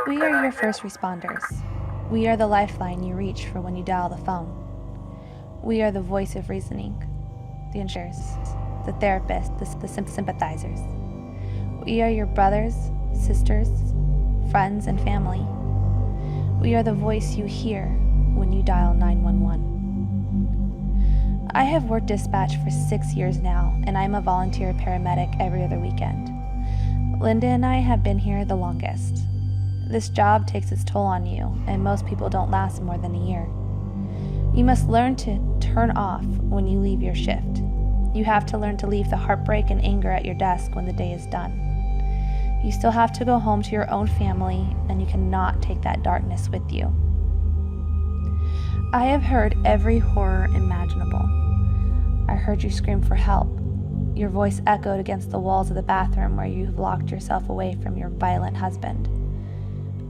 We are your first responders. We are the lifeline you reach for when you dial the phone. We are the voice of reasoning, the insurers, the therapists, the sympathizers. We are your brothers, sisters, friends, and family. We are the voice you hear when you dial 911. I have worked dispatch for 6 years now, and I'm a volunteer paramedic every other weekend. Linda and I have been here the longest. This job takes its toll on you, and most people don't last more than a year. You must learn to turn off when you leave your shift. You have to learn to leave the heartbreak and anger at your desk when the day is done. You still have to go home to your own family, and you cannot take that darkness with you. I have heard every horror imaginable. I heard you scream for help. Your voice echoed against the walls of the bathroom where you have locked yourself away from your violent husband.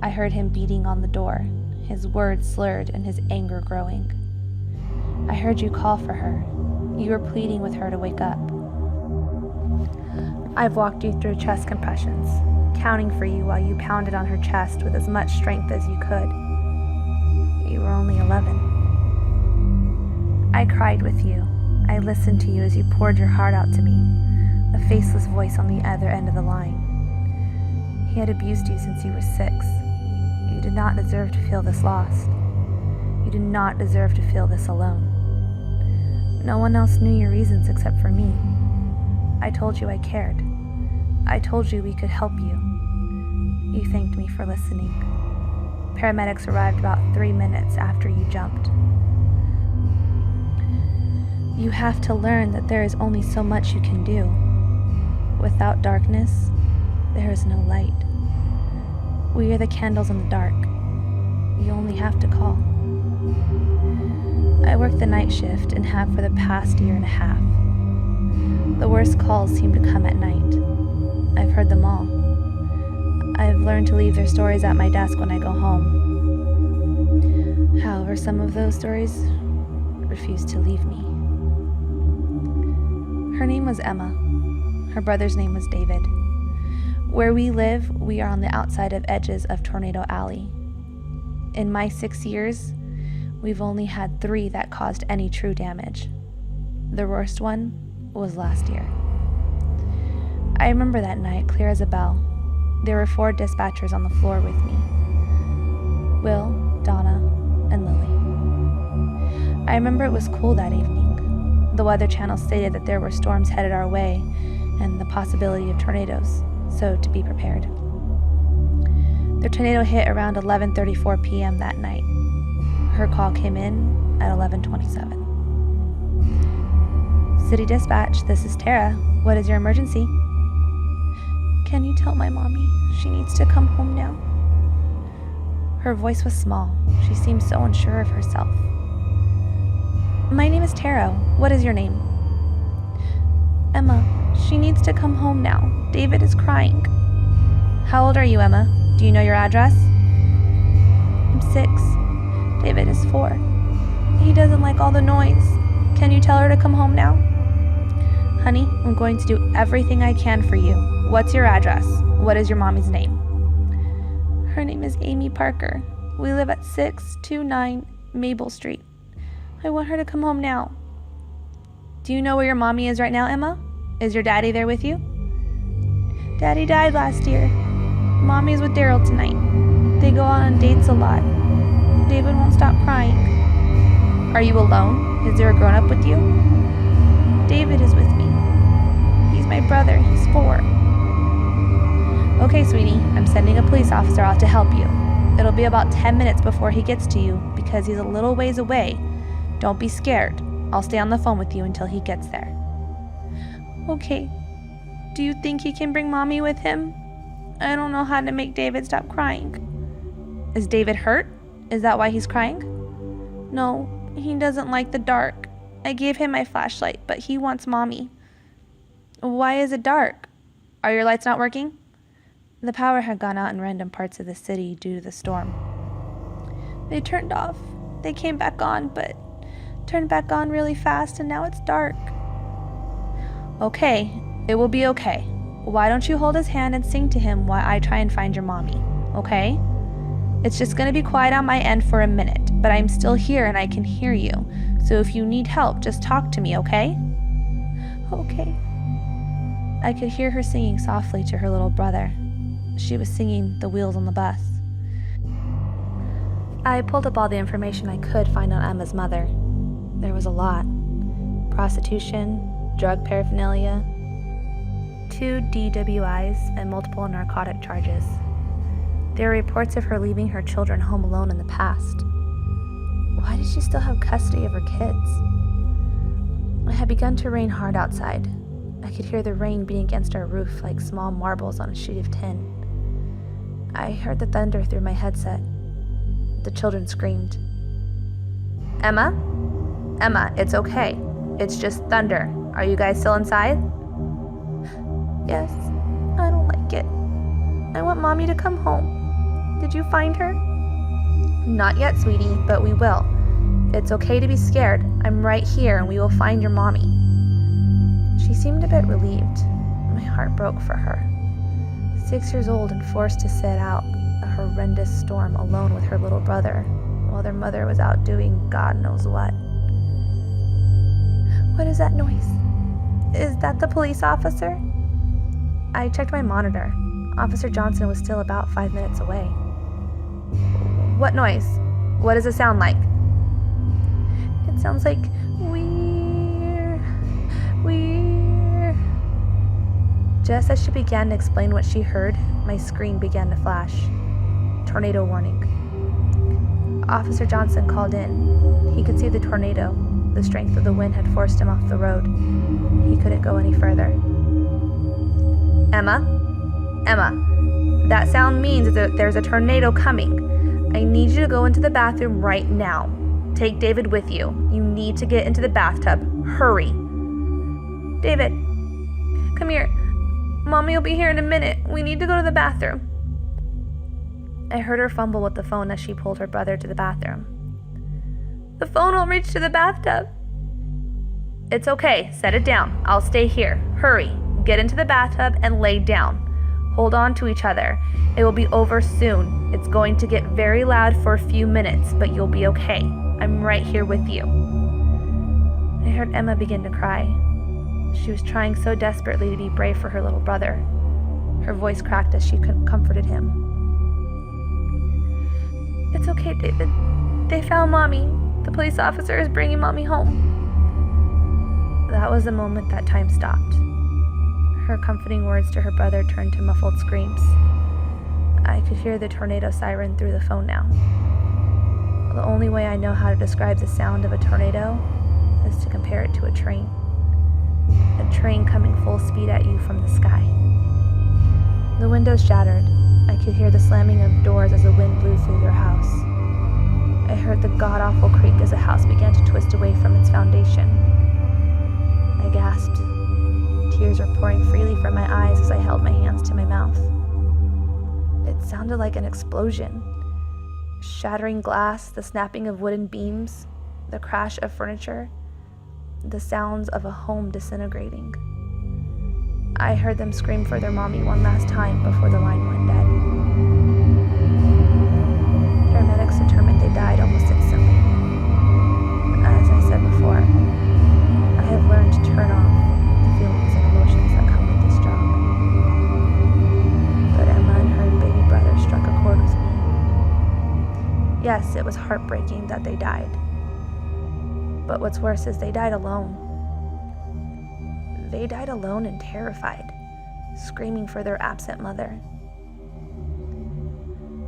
I heard him beating on the door, his words slurred and his anger growing. I heard you call for her. You were pleading with her to wake up. I've walked you through chest compressions, counting for you while you pounded on her chest with as much strength as you could. You were only 11. I cried with you. I listened to you as you poured your heart out to me, a faceless voice on the other end of the line. He had abused you since you were 6. You did not deserve to feel this lost. You did not deserve to feel this alone. No one else knew your reasons except for me. I told you I cared. I told you we could help you. You thanked me for listening. Paramedics arrived about 3 minutes after you jumped. You have to learn that there is only so much you can do. Without darkness, there is no light. We are the candles in the dark. You only have to call. I work the night shift and have for the past year and a half. The worst calls seem to come at night. I've heard them all. I've learned to leave their stories at my desk when I go home. However, some of those stories refuse to leave me. Her name was Emma. Her brother's name was David. Where we live, we are on the outside of edges of Tornado Alley. In my 6 years, we've only had 3 that caused any true damage. The worst one was last year. I remember that night clear as a bell. There were 4 dispatchers on the floor with me. Will, Donna, and Lily. I remember it was cool that evening. The Weather Channel stated that there were storms headed our way and the possibility of tornadoes, so to be prepared. The tornado hit around 11:34 p.m. that night. Her call came in at 11:27. City Dispatch, this is Tara. What is your emergency? Can you tell my mommy she needs to come home now? Her voice was small. She seemed so unsure of herself. My name is Tara. What is your name? Emma. She needs to come home now. David is crying. How old are you, Emma? Do you know your address? I'm 6. David is 4. He doesn't like all the noise. Can you tell her to come home now? Honey, I'm going to do everything I can for you. What's your address? What is your mommy's name? Her name is Amy Parker. We live at 629 Maple Street. I want her to come home now. Do you know where your mommy is right now, Emma? Is your daddy there with you? Daddy died last year. Mommy's with Daryl tonight. They go out on dates a lot. David won't stop crying. Are you alone? Is there a grown-up with you? David is with me. He's my brother. He's 4. Okay, sweetie. I'm sending a police officer out to help you. It'll be about 10 minutes before he gets to you because he's a little ways away. Don't be scared. I'll stay on the phone with you until he gets there. Okay. Do you think he can bring mommy with him? I don't know how to make David stop crying. Is David hurt? Is that why he's crying? No, he doesn't like the dark. I gave him my flashlight, but he wants mommy. Why is it dark? Are your lights not working? The power had gone out in random parts of the city due to the storm. They turned off. They came back on, but turned back on really fast, and now it's dark. Okay, it will be okay. Why don't you hold his hand and sing to him while I try and find your mommy, okay? It's just going to be quiet on my end for a minute, but I'm still here and I can hear you. So if you need help, just talk to me, okay? Okay. I could hear her singing softly to her little brother. She was singing The Wheels on the Bus. I pulled up all the information I could find on Emma's mother. There was a lot. Prostitution, drug paraphernalia, 2 DWIs, and multiple narcotic charges. There were reports of her leaving her children home alone in the past. Why did she still have custody of her kids? It had begun to rain hard outside. I could hear the rain beating against our roof like small marbles on a sheet of tin. I heard the thunder through my headset. The children screamed. Emma? Emma, it's okay. It's just thunder. Are you guys still inside? Yes. I don't like it. I want Mommy to come home. Did you find her? Not yet, sweetie, but we will. It's okay to be scared. I'm right here and we will find your mommy. She seemed a bit relieved. My heart broke for her. 6 years old and forced to sit out a horrendous storm alone with her little brother while their mother was out doing God knows what. What is that noise? Is that the police officer? I checked my monitor. Officer Johnson was still about 5 minutes away. What noise? What does it sound like? It sounds like we're... Just as she began to explain what she heard, my screen began to flash. Tornado warning. Officer Johnson called in. He could see the tornado. The strength of the wind had forced him off the road. He couldn't go any further. Emma? Emma, that sound means that there's a tornado coming. I need you to go into the bathroom right now. Take David with you. You need to get into the bathtub. Hurry. David, come here. Mommy will be here in a minute. We need to go to the bathroom. I heard her fumble with the phone as she pulled her brother to the bathroom. The phone won't reach to the bathtub. It's okay. Set it down. I'll stay here. Hurry. Get into the bathtub and lay down. Hold on to each other. It will be over soon. It's going to get very loud for a few minutes, but you'll be okay. I'm right here with you. I heard Emma begin to cry. She was trying so desperately to be brave for her little brother. Her voice cracked as she comforted him. It's okay, David. They found Mommy. The police officer is bringing Mommy home. That was the moment that time stopped. Her comforting words to her brother turned to muffled screams. I could hear the tornado siren through the phone now. The only way I know how to describe the sound of a tornado is to compare it to a train. A train coming full speed at you from the sky. The windows shattered. I could hear the slamming of doors as the wind blew through their house. I heard the god-awful creak as the house began to twist away from its foundation. I gasped. Tears were pouring freely from my eyes as I held my hands to my mouth. It sounded like an explosion. Shattering glass, the snapping of wooden beams, the crash of furniture, the sounds of a home disintegrating. I heard them scream for their mommy one last time before the line went dead. Paramedics determined they died almost instantly. As I said before, I have learned to turn off the feelings and emotions that come with this job. But Emma and her baby brother struck a chord with me. Yes, it was heartbreaking that they died. But what's worse is they died alone. They died alone and terrified, screaming for their absent mother.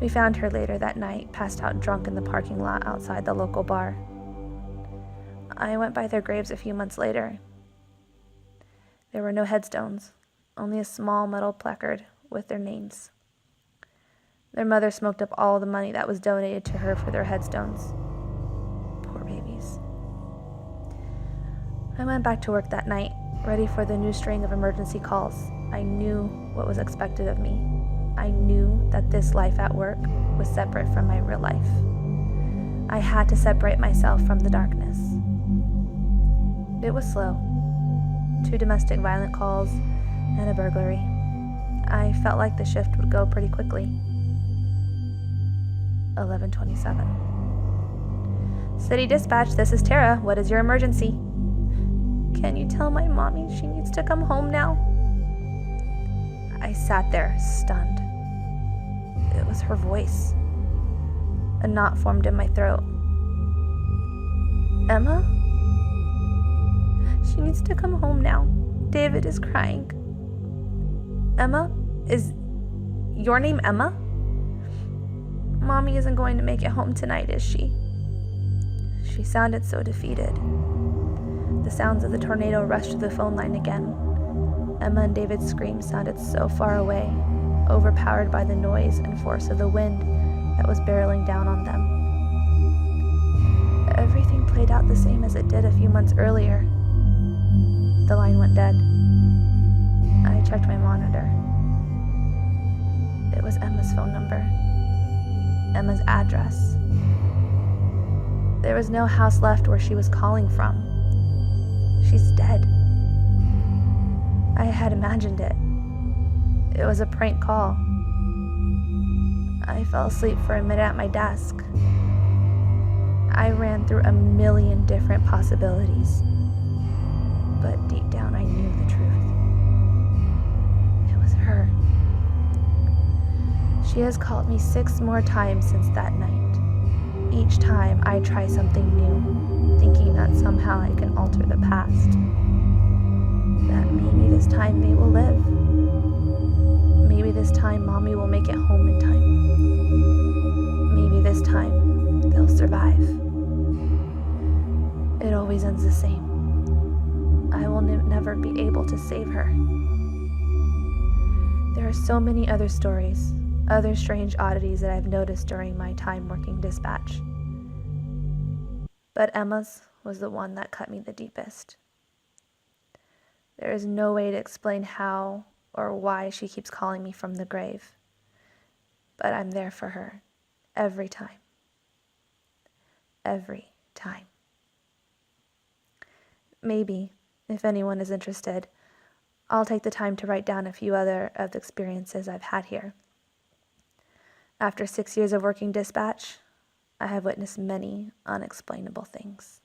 We found her later that night, passed out drunk in the parking lot outside the local bar. I went by their graves a few months later. There were no headstones, only a small metal placard with their names. Their mother smoked up all the money that was donated to her for their headstones. Poor babies. I went back to work that night, ready for the new string of emergency calls. I knew what was expected of me. I knew that this life at work was separate from my real life. I had to separate myself from the darkness. It was slow. 2 domestic violent calls and a burglary. I felt like the shift would go pretty quickly. 11:27. City Dispatch, this is Tara. What is your emergency? Can you tell my mommy she needs to come home now? I sat there, stunned. It was her voice. A knot formed in my throat. Emma? She needs to come home now. David is crying. Emma? Is your name Emma? Mommy isn't going to make it home tonight, is she? She sounded so defeated. The sounds of the tornado rushed to the phone line again. Emma and David's screams sounded so far away, overpowered by the noise and force of the wind that was barreling down on them. Everything played out the same as it did a few months earlier. The line went dead. I checked my monitor. It was Emma's phone number. Emma's address. There was no house left where she was calling from. She's dead. I had imagined it. It was a prank call. I fell asleep for a minute at my desk. I ran through a million different possibilities. But deep down I knew the truth. It was her. She has called me 6 more times since that night. Each time I try something new, thinking that somehow I can alter the past. That maybe this time they will live. Maybe this time Mommy will make it home in time. Maybe this time they'll survive. It always ends the same. I will never be able to save her. There are so many other stories, other strange oddities that I've noticed during my time working dispatch. But Emma's was the one that cut me the deepest. There is no way to explain how or why she keeps calling me from the grave. But I'm there for her every time. Every time. Maybe, if anyone is interested, I'll take the time to write down a few other of the experiences I've had here. After 6 years of working dispatch, I have witnessed many unexplainable things.